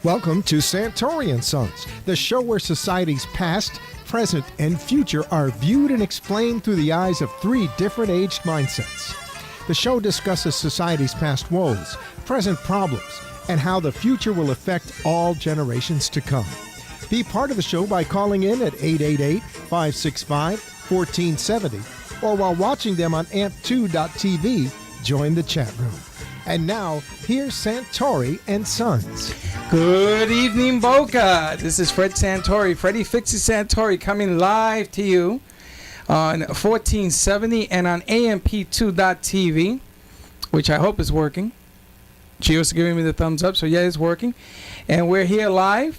Welcome to Santory and Sons, the show where society's past, present, and future are viewed and explained through the eyes of three different aged mindsets. The show discusses society's past woes, present problems, and how the future will affect all generations to come. Be part of the show by calling in at 888-565-1470, or while watching them on amp2.tv, join the chat room. And now, here's Santory and Sons. Good evening, Boca. This is Fred Santory, Freddie Fixie Santory, coming live to you on 1470 and on amp2.tv, which I hope is working. Gio's giving me the thumbs up, so yeah, it's working. And we're here live.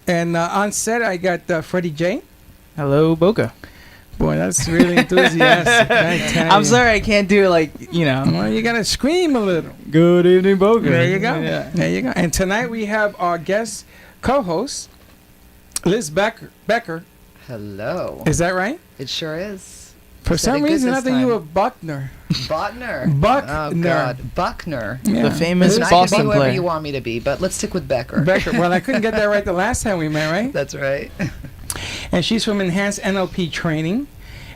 And on set, I got Freddie J. Hello, Boca. Boy, that's really enthusiastic. I'm sorry I can't do it Well, you got to scream a little. Good evening, Boca. There you go. Yeah. There you go. And tonight we have our guest co-host, Liz Becker. Hello. Is that right? It sure is. For some reason, I think you were Buckner. Buckner. Buckner. Oh, God. Buckner. Yeah. The famous Listen, I Boston can be whoever player. you want me to be, but let's stick with Becker. Becker. Well, I couldn't get that right the last time we met, right? That's right. And she's from Enhanced NLP Training.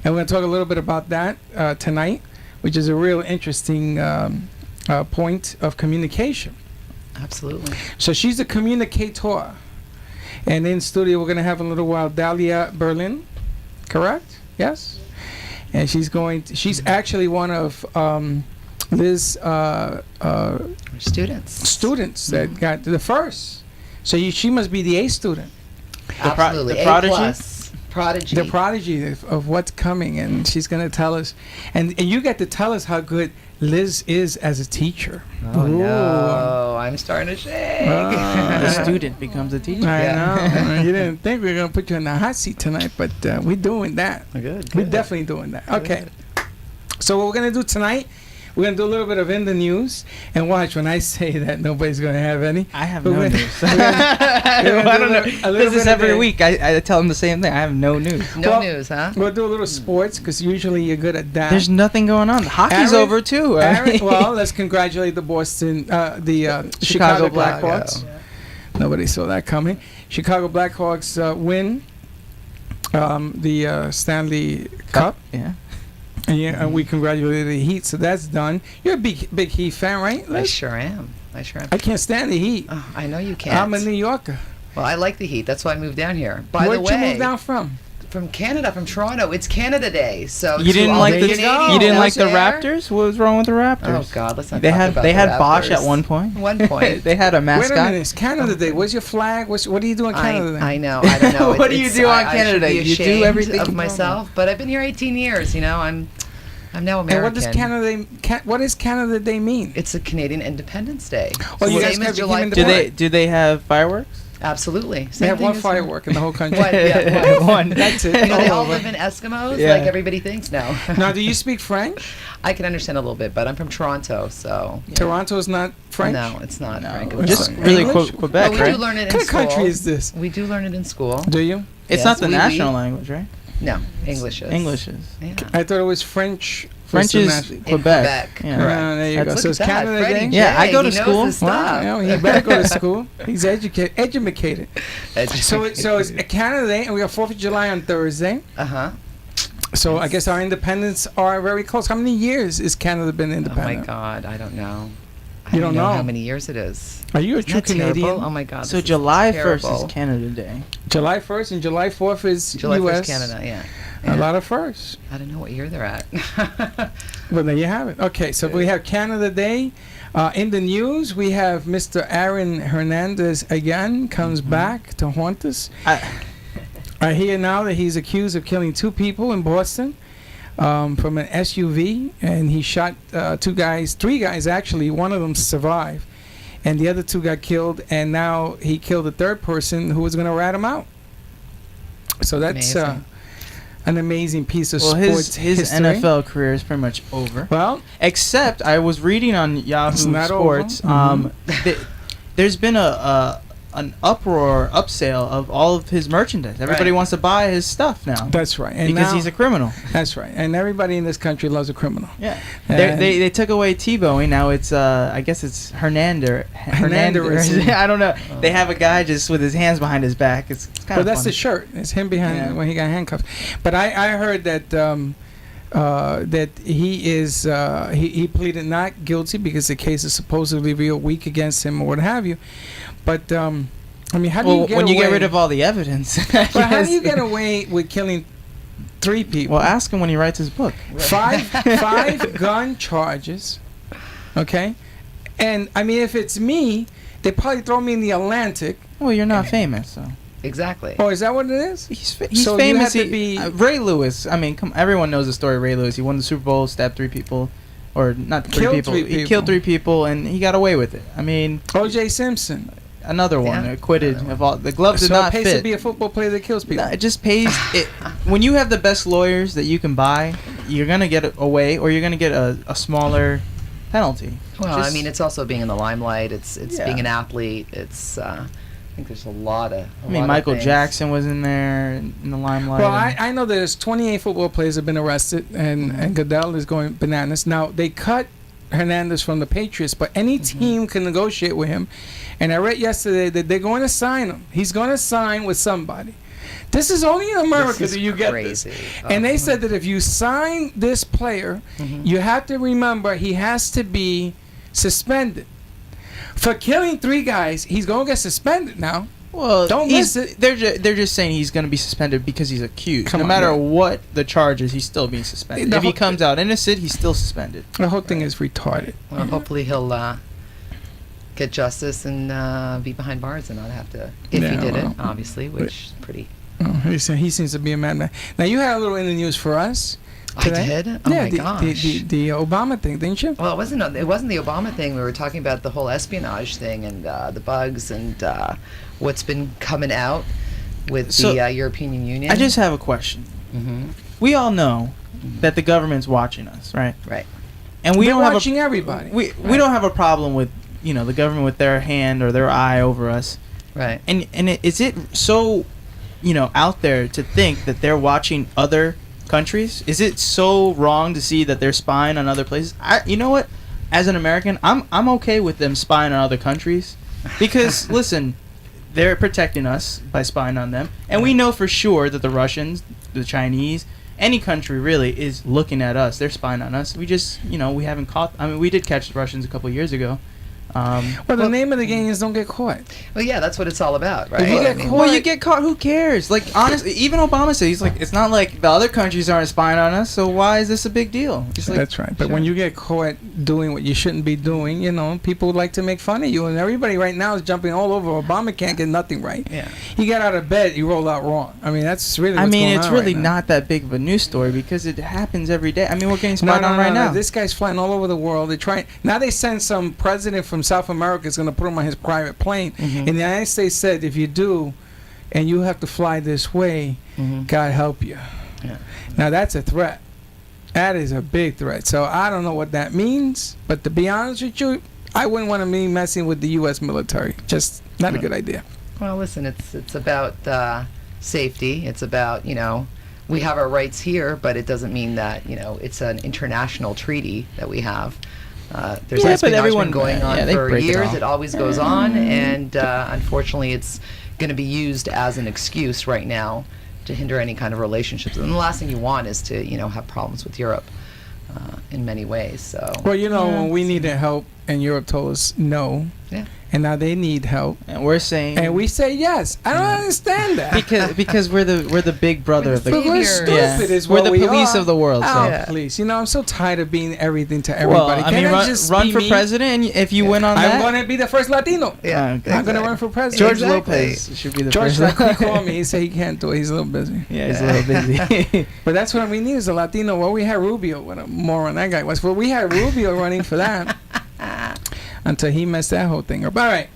And we're going to talk a little bit about that tonight, which is a real interesting point of communication. Absolutely. So she's a communicator. And in studio, we're going to have in a little while Dahlia Berlin. Correct? Yes? And she's actually one of Liz's students that got the first. So she must be the A student. Absolutely. the prodigy? A+. Prodigy. The prodigy of what's coming, and she's going to tell us. And you get to tell us how good Liz is as a teacher. Oh, no. I'm starting to shake. The student becomes a teacher. I Yeah. know. You didn't think we were going to put you in the hot seat tonight, but we're doing that. Good. We're definitely doing that. Okay. So what we're going to do tonight, we're going to do a little bit of In the News. And watch, when I say that, nobody's going to have any. I have But no we're- news. we're gonna I do don't know. a little This bit is of every the- week. I tell them the same thing. I have no news. No Well, news, huh? We'll do a little sports, because usually you're good at that. There's nothing going on. Hockey's Aaron- over, too. Well, let's congratulate the Chicago Blackhawks. Nobody saw that coming. Chicago Blackhawks win the Stanley Cup. Yeah. And we congratulate the Heat, so that's done. You're a big Heat fan, right, I Liz? sure am. I can't stand the Heat. Oh, I know you can't. I'm a New Yorker. Well, I like the heat. That's why I moved down here. By Where'd the way, you move down from? from Canada, from Toronto. It's Canada Day, so You to didn't all like the the Canadians you didn't like the out there- Raptors? What was wrong with the Raptors? Oh God, let's not They talk had about they the had Bosch at Raptors. one point. One point. They had a Wait a mascot. minute, it's Canada Day. Where's your flag? What do you do on Canada Day? I know. I don't know. What do you do on Canada Day? I should be You do ashamed everything of you myself, but I've been here 18 years. You know, I'm now American. And what does Canada Day mean? It's a Canadian Independence Day. Well, you guys Same as became July independent. Do they have fireworks? Absolutely. They Same have thing one as- firework in the whole country. What? Yeah, One. That's it. You know, they all Over. live in Eskimos, Yeah. like everybody thinks. No. Now, do you speak French? I can understand a little bit, but I'm from Toronto, so. yeah. Toronto's not French? No, it's not. No, Frankly. just English? really English? Quebec, But we right? do learn it What in kind of school. country is this? We do learn it in school. Do you? It's Yes, not the oui, national oui. language, right? No, English is. English is. Yeah. I thought it was French. French was the is national- Quebec. Quebec, Yeah. correct. There you go. That's- So Look it's at that, Canada Freddie Day? J, Yeah, I go to he knows school. his stuff. Well, he better go to school. He's educated. So it's Canada Day, and we have 4th of July on Thursday. Uh-huh. So I guess our independence are very close. How many years has Canada been Oh, my independent? God. I don't know. You don't know? how many years it is. Are you a Isn't true that terrible? Canadian? Oh, my God. So this is July 1st terrible. is Canada Day. July 1st and July 4th is July U.S. 1st, Canada, yeah. A lot of firsts. I don't know what year they're at. Well, there you have it. Okay, so we have Canada Day. In the news, we have Mr. Aaron Hernandez again, comes back to haunt us. I hear now that he's accused of killing 2 people in Boston from an SUV, and he shot 3 guys actually. One of them survived, and the other 2 got killed, and now he killed a 3rd person who was going to rat him out. So that's Amazing. an amazing piece of Well, sports his history. NFL career is pretty much over. Well, Except I was reading on Yahoo It's not Sports. over. There's been a an uproar, upsale of all of his merchandise. Everybody Right. wants to buy his stuff now. That's right. And because now, he's a criminal. that's right. And everybody in this country loves a criminal. Yeah. And- They took away Tebowing. Now it's I guess it's Hernandez. Hernandez. I don't know. They have a guy just with his hands behind his back. It's kind But of that's funny. the shirt. It's him behind Yeah. when he got handcuffed. But I heard that that he is he pleaded not guilty because the case is supposedly real weak against him or what have you. But I mean, how do you get when away? you get rid of all the evidence? But how do you get away with killing 3 people? Well, ask him when he writes his book. Five gun charges. Okay, and I mean, if it's me, they probably throw me in the Atlantic. Well, you're not famous, so. Exactly. Oh, is that what it is? He's So you famous. have to be- Ray Lewis. I mean, everyone knows the story of Ray Lewis. He won the Super Bowl, stabbed 3 people, or not 3 Killed people. 3 He people. killed 3 people, and he got away with it. I mean, O.J. Simpson. another one Yeah. acquitted of all. The glove did So not it pays fit. to be a football player that kills people. No, it just pays. When you have the best lawyers that you can buy, you're gonna get away, or you're gonna get a smaller penalty. Well, I Just- mean, it's also being in the limelight. It's Yeah. being an athlete. It's I think there's a lot of. I mean, Michael Jackson was in there in the limelight. Well, and- I know there's 28 football players have been arrested, and Goodell is going bananas. Now, they cut Hernandez from the Patriots, but any team can negotiate with him. And I read yesterday that they're going to sign him. He's going to sign with somebody. This is only in America This is that you get crazy. this. And they Oh. said that if you sign this player, you have to remember he has to be suspended. For killing 3 guys, he's going to get suspended now. Well, Don't miss it. They're just saying he's going to be suspended because he's accused. Come no on, matter man. what the charge is, he's still being suspended. The If he whole- comes out innocent, he's still suspended. The whole thing is retarded. Well, hopefully he'll get justice and be behind bars and not have to. If he Yeah, did well, it, obviously, which is pretty. Oh, he seems to be a madman. Now, you had a little in the news for us. today. I did. Oh yeah, my gosh. the Obama thing, didn't you? Well, it wasn't the Obama thing. We were talking about the whole espionage thing and the bugs and what's been coming out with So, the European Union. I just have a question. hmm We all know that the government's watching us, right? Right. And we They're don't have watching a, everybody. we don't have a problem with the government with their hand or their eye over us. Right. And is it so out there to think that they're watching other countries? Is it so wrong to see that they're spying on other places? You know what? As an American, I'm okay with them spying on other countries because listen, they're protecting us by spying on them, and we know for sure that the Russians, the Chinese, any country really is looking at us. They're spying on us. We just we haven't caught. I mean, we did catch the Russians a couple of years ago. Well, the name of the game is don't get caught. Well, yeah, that's what it's all about, right? If you I get mean, caught- Well, you get caught. Who cares? Like honestly, even Obama said he's like, it's not like the other countries aren't spying on us. So why is this a big deal? It's like, That's right. But when you get caught doing what you shouldn't be doing, people would like to make fun of you. And everybody right now is jumping all over. Obama can't get nothing right. Yeah. He got out of bed, he rolled out wrong. I mean, that's really I what's mean, going it's on really right now. not that big of a news story because it happens every day. I mean, we're getting No, spied on right now. This guy's flying all over the world. They're trying. Now they send some president from South America is going to put him on his private plane. And the United States said, if you do, and you have to fly this way, God help you. Yeah. Now that's a threat. That is a big threat. So I don't know what that means, but to be honest with you, I wouldn't want to be messing with the U.S. military. Just not a good idea. Well, listen, it's about safety. It's about we have our rights here, but it doesn't mean that it's an international treaty that we have. There's Yeah, but espionage everyone- been going on they for break it years. off. It always goes on, and unfortunately, it's going to be used as an excuse right now to hinder any kind of relationships. And the last thing you want is to have problems with Europe in many ways. So Well, when we needed help and Europe told us no, yeah. and now they need help, And we're saying, and we say yes. I don't understand that. because we're the big brother of the. But we're Savior. stupid is We're what the we police are. of the world. So. Oh, Yeah. please. I'm so tired of being everything to Well, everybody. I mean, Can I run, just run be for me? president and if you win on I'm that. going to be the first Latino. Yeah, Okay. I'm going to run for president. George Exactly. Lopez should be the George, first. like, he called me. He said he can't do it. He's a little busy. Yeah, he's a little busy. But that's what we need is a Latino. Well, we had Rubio. What a moron that guy was. Well, we had Rubio running for that until he messed that whole thing up. All right.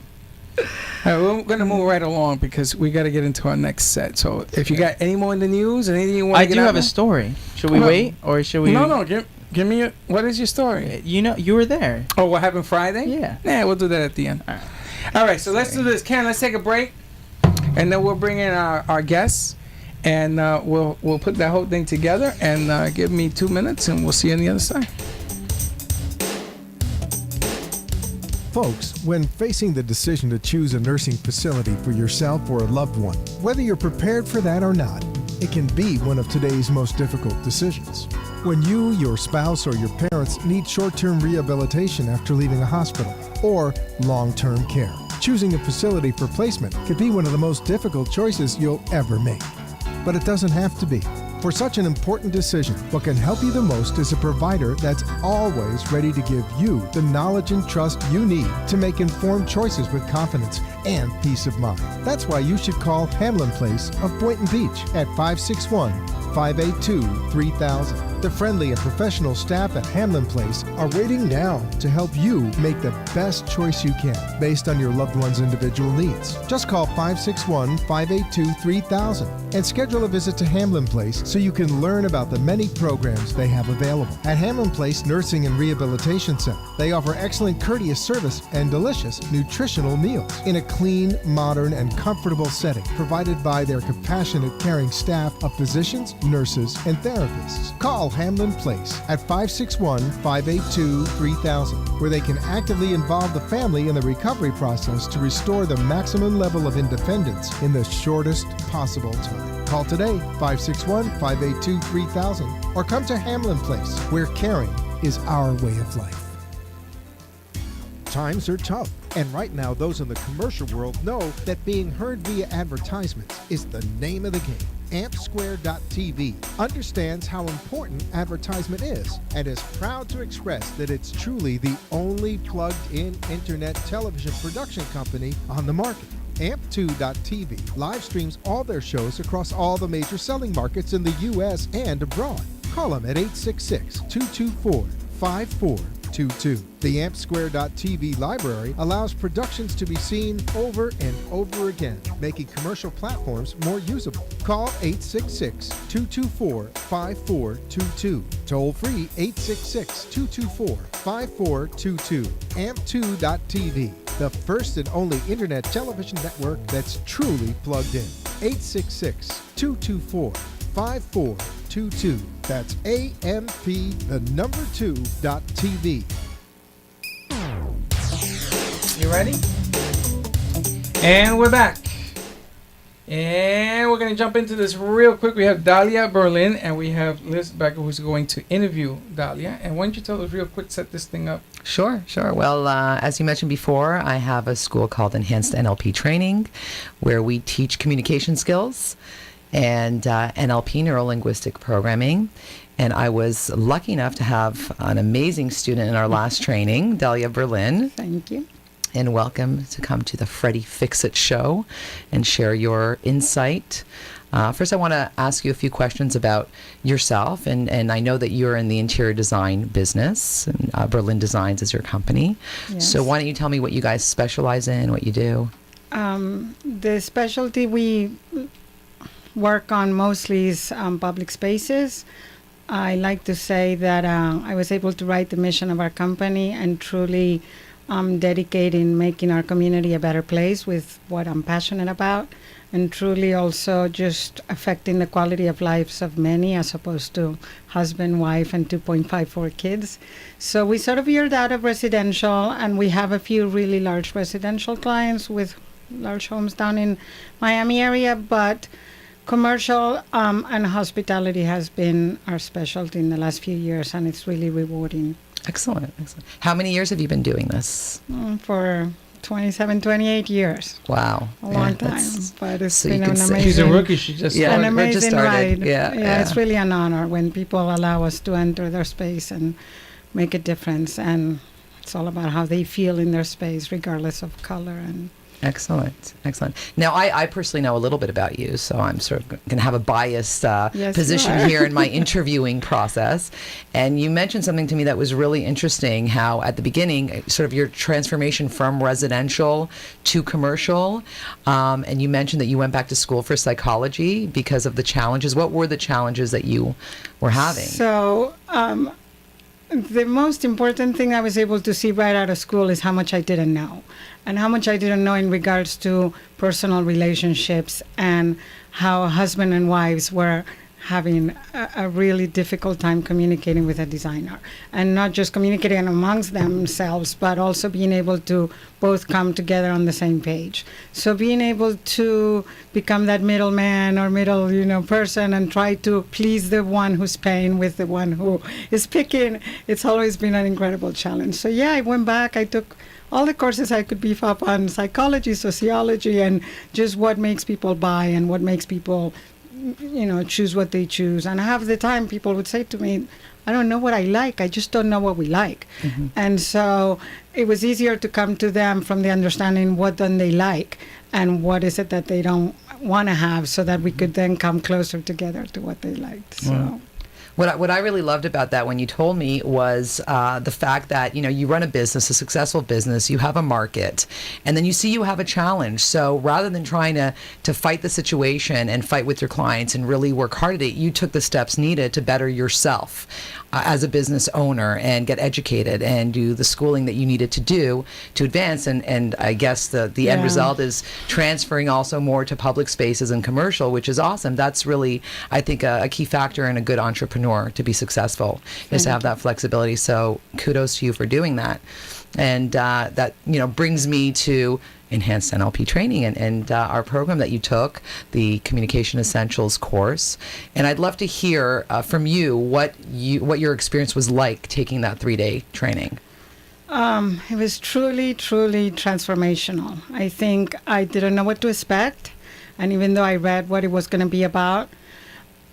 We're going to move right along because we got to get into our next set. So if you got any more in the news, anything you want I to get do out have a there? story. Should we No. wait or should we? No. Give me what is your story? You were there. Oh, what happened Friday? Yeah. Nah, we'll do that at the end. All right. All right, so let's do this. Ken, let's take a break, and then we'll bring in our guests, and we'll put that whole thing together. And give me 2 minutes, and we'll see you on the other side. Folks, when facing the decision to choose a nursing facility for yourself or a loved one, whether you're prepared for that or not, it can be one of today's most difficult decisions. When you, your spouse, or your parents need short-term rehabilitation after leaving a hospital, or long-term care, choosing a facility for placement could be one of the most difficult choices you'll ever make. But it doesn't have to be. For such an important decision, what can help you the most is a provider that's always ready to give you the knowledge and trust you need to make informed choices with confidence and peace of mind. That's why you should call Hamlin Place of Boynton Beach at 561-582-3000. The friendly and professional staff at Hamlin Place are waiting now to help you make the best choice you can based on your loved one's individual needs. Just call 561-582-3000 and schedule a visit to Hamlin Place so you can learn about the many programs they have available. At Hamlin Place Nursing and Rehabilitation Center, they offer excellent courteous service and delicious nutritional meals in a clean, modern, and comfortable setting provided by their compassionate, caring staff of physicians, nurses, and therapists. Call Hamlin Place at 561-582-3000, where they can actively involve the family in the recovery process to restore the maximum level of independence in the shortest possible time. Call today, 561-582-3000, or come to Hamlin Place, where caring is our way of life. Times are tough, and right now those in the commercial world know that being heard via advertisements is the name of the game. AmpSquare.tv understands how important advertisement is and is proud to express that it's truly the only plugged-in internet television production company on the market. Amp2.tv live streams all their shows across all the major selling markets in the U.S. and abroad. Call them at 866-224-5422. The AmpSquare.tv library allows productions to be seen over and over again, making commercial platforms more usable. Call 866-224-5422. Toll free 866-224-5422. Amp2.tv, the first and only internet television network that's truly plugged in. 866-224-5422. That's AMP2.TV. You ready? And we're back. And we're going to jump into this real quick. We have Dahlia Berlin and we have Liz Becker, who's going to interview Dahlia. And why don't you tell us real quick, set this thing up? Sure. Well, as you mentioned before, I have a school called Enhanced NLP Training, where we teach communication skills and NLP, neuro-linguistic programming. And I was lucky enough to have an amazing student in our last training, Dahlia Berlin. Thank you. And welcome to come to the Freddie Fix-It show and share your insight. First, I want to ask you a few questions about yourself. And I know that you're in the interior design business, and Berlin Designs is your company. Yes. So why don't you tell me what you guys specialize in, what you do? The specialty we work on mostly is public spaces. I like to say that I was able to write the mission of our company and truly dedicate in making our community a better place with what I'm passionate about, and truly also just affecting the quality of lives of many as opposed to husband, wife, and 2.54 kids. So we sort of veered out of residential, and we have a few really large residential clients with large homes down in Miami area, but commercial and hospitality has been our specialty in the last few years, and it's really rewarding. Excellent. How many years have you been doing this? For 27, 28 years. Wow. A long time. But it's so been an amazing... She's a rookie. She just Yeah, started. an we're just amazing started. ride. Yeah. It's really an honor when people allow us to enter their space and make a difference. And it's all about how they feel in their space, regardless of color. And Excellent. Now, I personally know a little bit about you, so I'm sort of going to have a biased Yes, position you are. here in my interviewing process. And you mentioned something to me that was really interesting, how at the beginning, sort of your transformation from residential to commercial, and you mentioned that you went back to school for psychology because of the challenges. What were the challenges that you were having? so the most important thing I was able to see right out of school is how much I didn't know, and how much I didn't know in regards to personal relationships, and how husband and wives were having a really difficult time communicating with a designer, and not just communicating amongst themselves, but also being able to both come together on the same page. So being able to become that middleman or middle, person, and try to please the one who's paying with the one who is picking, it's always been an incredible challenge. So yeah, I went back, I took all the courses I could beef up on psychology, sociology, and just what makes people buy and what makes people choose what they choose. And half the time people would say to me, I don't know what I like, I just don't know what we like. Mm-hmm. And so it was easier to come to them from the understanding what don't they like and what is it that they don't want to have, so that we could then come closer together to what they liked. So. Wow. What I really loved about that when you told me was the fact that, you run a business, a successful business, you have a market, and then you see you have a challenge. So rather than trying to fight the situation and fight with your clients and really work hard at it, you took the steps needed to better yourself as a business owner and get educated and do the schooling that you needed to do to advance. And I guess the end result is transferring also more to public spaces and commercial, which is awesome. That's really, I think, a key factor in a good entrepreneur to be successful, is to have that flexibility. So kudos to you for doing that. And that brings me to enhanced NLP training and our program that you took, the Communication Essentials course. And I'd love to hear from you what your experience was like taking that 3-day training. It was truly, truly transformational. I think I didn't know what to expect, and even though I read what it was going to be about,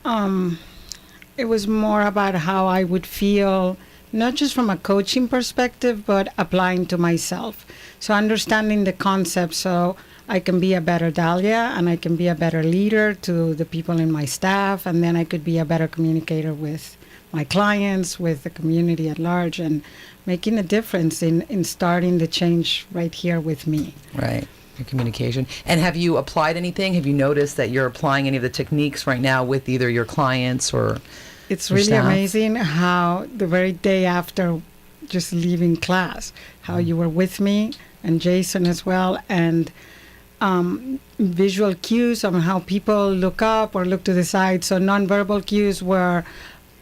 it was more about how I would feel, not just from a coaching perspective, but applying to myself. So understanding the concept so I can be a better Dahlia, and I can be a better leader to the people in my staff, and then I could be a better communicator with my clients, with the community at large, and making a difference in starting the change right here with me. Right. Your communication. And have you applied anything? Have you noticed that you're applying any of the techniques right now with either your clients or It's really amazing how the very day after just leaving class, how you were with me and Jason as well, and visual cues on how people look up or look to the side. So nonverbal cues were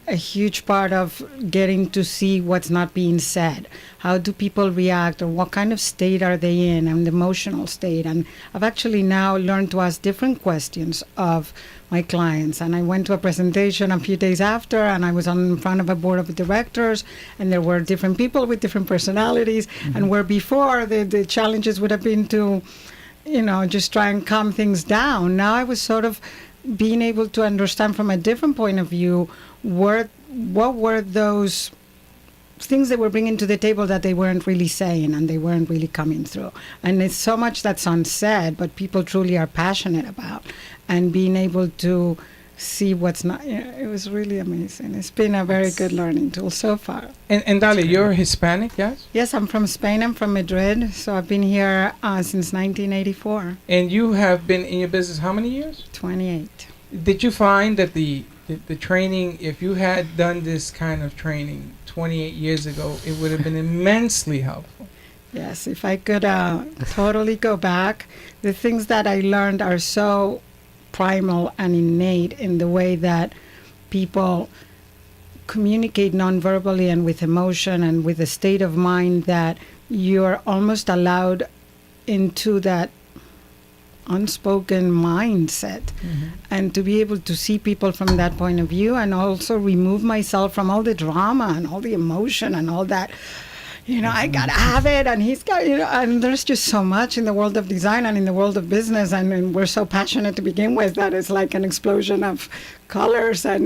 a huge part of getting to see what's not being said. How do people react, or what kind of state are they in, and the emotional state. And I've actually now learned to ask different questions of my clients. And I went to a presentation a few days after, and I was in front of a board of directors, and there were different people with different personalities. Mm-hmm. And where before the challenges would have been to, just try and calm things down, now I was sort of being able to understand from a different point of view what were those things they were bringing to the table that they weren't really saying and they weren't really coming through. And it's so much that's unsaid, but people truly are passionate about, and being able to see what's not, it was really amazing. It's been a very good learning tool so far. And Dali, you're Hispanic, yes? Yes, I'm from Spain. I'm from Madrid. So I've been here since 1984. And you have been in your business how many years? 28. Did you find that the training, if you had done this kind of training 28 years ago, it would have been immensely helpful? Yes, if I could totally go back, the things that I learned are so primal and innate in the way that people communicate non-verbally and with emotion and with a state of mind that you're almost allowed into that unspoken mindset. Mm-hmm. And to be able to see people from that point of view, and also remove myself from all the drama and all the emotion and all that, I gotta have it, and he's got, and there's just so much in the world of design and in the world of business, and we're so passionate to begin with that it's like an explosion of colors, and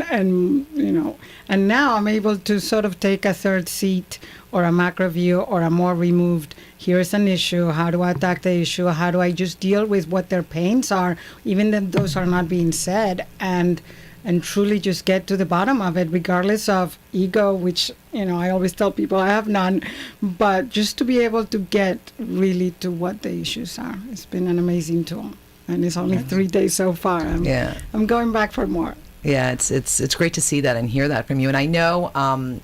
now I'm able to sort of take a third seat or a macro view or a more removed, here's an issue, how do I attack the issue, how do I just deal with what their pains are, even if those are not being said, and truly just get to the bottom of it, regardless of ego, which, I always tell people I have none, but just to be able to get really to what the issues are. It's been an amazing tool, and it's only 3 days so far. I'm going back for more. Yeah, it's great to see that and hear that from you. And I know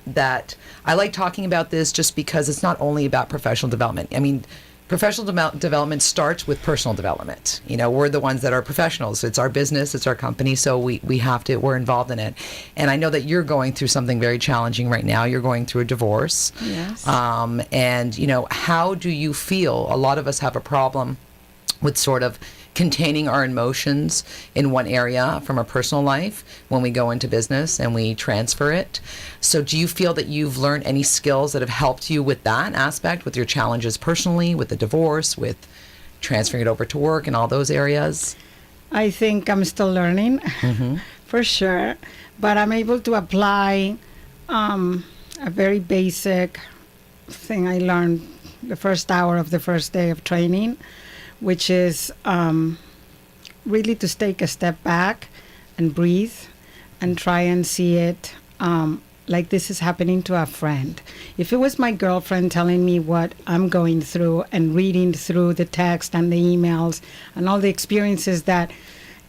that I like talking about this just because it's not only about professional development. I mean, professional development starts with personal development. You know, we're the ones that are professionals. It's our business, it's our company, so we're involved in it. And I know that you're going through something very challenging right now. You're going through a divorce. Yes. And, you know, how do you feel? A lot of us have a problem with sort of containing our emotions in one area from our personal life when we go into business and we transfer it. So do you feel that you've learned any skills that have helped you with that aspect, with your challenges personally, with the divorce, with transferring it over to work and all those areas? I think I'm still learning, Mm-hmm. for sure, but I'm able to apply a very basic thing I learned the first hour of the first day of training, which is really to take a step back and breathe and try and see it like this is happening to a friend. If it was my girlfriend telling me what I'm going through and reading through the text and the emails and all the experiences that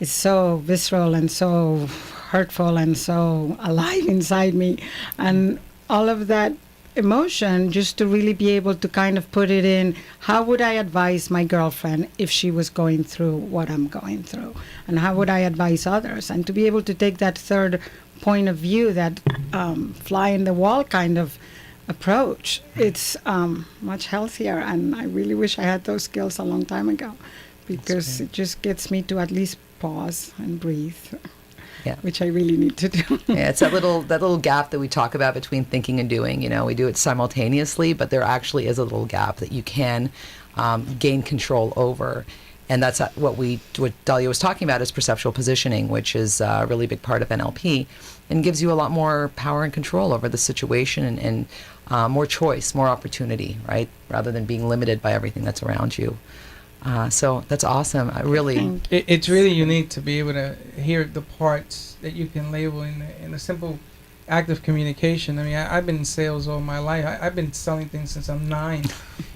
is so visceral and so hurtful and so alive inside me, and all of that emotion, just to really be able to kind of put it in, how would I advise my girlfriend if she was going through what I'm going through, and how would I advise others, and to be able to take that third point of view, that fly in the wall kind of approach. It's much healthier, and I really wish I had those skills a long time ago, because it just gets me to at least pause and breathe. Yeah. Which I really need to do. Yeah, it's that little gap that we talk about between thinking and doing. You know, we do it simultaneously, but there actually is a little gap that you can gain control over. And that's what Dahlia was talking about, is perceptual positioning, which is a really big part of NLP, and gives you a lot more power and control over the situation, and more choice, more opportunity, right? Rather than being limited by everything that's around you. So that's awesome. I really, It's really unique to be able to hear the parts that you can label in a simple act of communication. I mean, I've been in sales all my life. I've been selling things since I'm 9,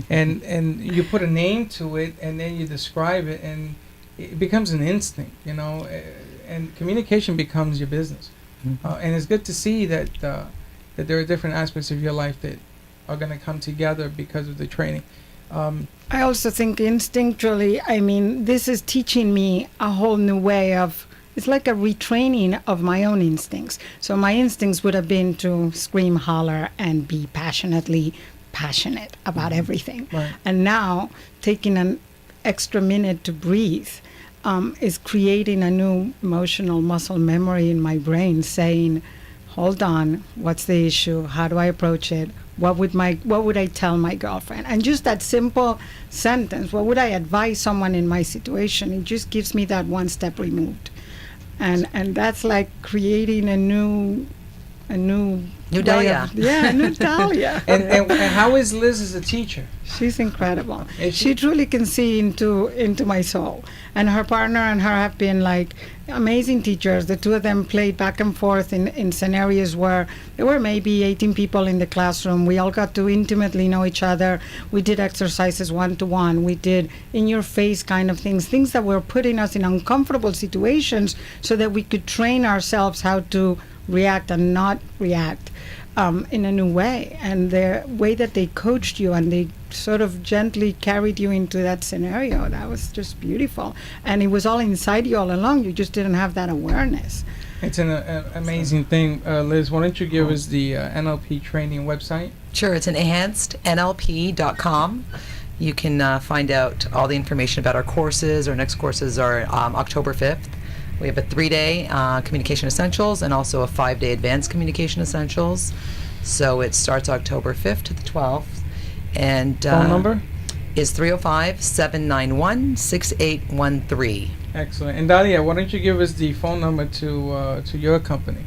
and you put a name to it, and then you describe it, and it becomes an instinct, you know. And communication becomes your business. And it's good to see that there are different aspects of your life that are going to come together because of the training. I also think instinctually, I mean, this is teaching me a whole new way of, it's like a retraining of my own instincts. So my instincts would have been to scream, holler, and be passionately passionate about everything. Right. And now taking an extra minute to breathe is creating a new emotional muscle memory in my brain, saying, hold on, what's the issue? How do I approach it? What would I tell my girlfriend? And just that simple sentence, what would I advise someone in my situation? It just gives me that one step removed. And that's like creating a new way Dahlia. a new Dahlia. And how is Liz as a teacher? She's incredible. Is She truly can see into my soul. And her partner and her have been like amazing teachers. The two of them played back and forth in scenarios where there were maybe 18 people in the classroom. We all got to intimately know each other. We did exercises one-to-one. We did in-your-face kind of things that were putting us in uncomfortable situations so that we could train ourselves how to react and not react in a new way. And the way that they coached you and they sort of gently carried you into that scenario, that was just beautiful. And it was all inside you all along. You just didn't have that awareness. It's an amazing thing. Liz, why don't you give us the NLP training website? Sure, it's enhancednlp.com. You can find out all the information about our courses. Our next courses are October 5th. We have a 3-day Communication Essentials and also a 5-day Advanced Communication Essentials. So it starts October 5th to the 12th. And Phone number? Is 305-791-6813. Excellent. And Dahlia, why don't you give us the phone number to your company?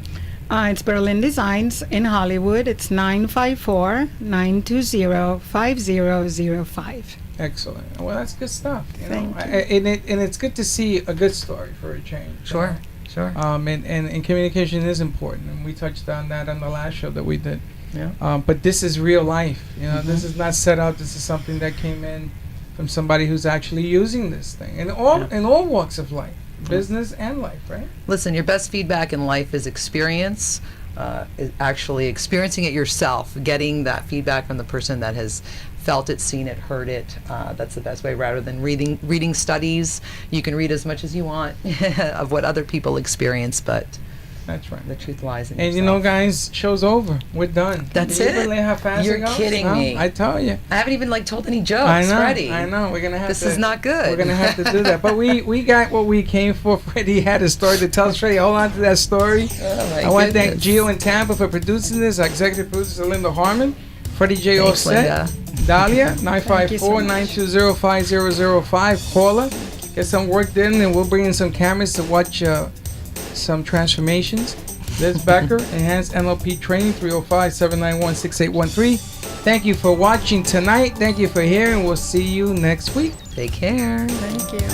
It's Berlin Designs in Hollywood. It's 954-920-5005. Excellent. Well, that's good stuff. Thank you. And it's good to see a good story for a change. Sure, sure. And communication is important, and we touched on that on the last show that we did. Yeah. But this is real life. You know, this is not set up. This is something that came in from somebody who's actually using this thing, in all walks of life. business and life, right? Listen, your best feedback in life is experience. Is actually experiencing it yourself, getting that feedback from the person that has felt it, seen it, heard it. That's the best way, rather than reading studies. You can read as much as you want of what other people experience, but That's right. the truth lies in And yourself. you know, guys, show's over. We're done. That's Can you it? believe how fast You're it goes? kidding No, me. I tell you. I haven't even told any jokes, I know. Freddie. I know. We're gonna have This to. is not good. We're gonna have to do that. But we got what we came for. Freddie had a story to tell us. Freddie, hold on to that story. Oh, my I want to thank goodness. Gio in Tampa for producing this. Our executive producer Linda Harmon. Freddie J. Thanks, Offset. Linda. Dahlia, Thank you so much. 954-920-5005. Call her. Get some work done, and we'll bring in some cameras to watch some transformations. Liz Becker, Enhanced NLP Training, 305-791-6813. Thank you for watching tonight. Thank you for hearing. We'll see you next week. Take care. Thank you.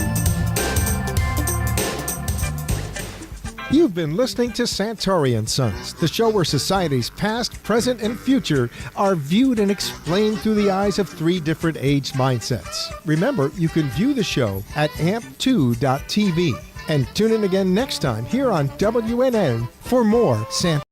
You've been listening to Santory and Sons, the show where society's past, present, and future are viewed and explained through the eyes of three different age mindsets. Remember, you can view the show at amp2.tv. And tune in again next time here on WNN for more Santory.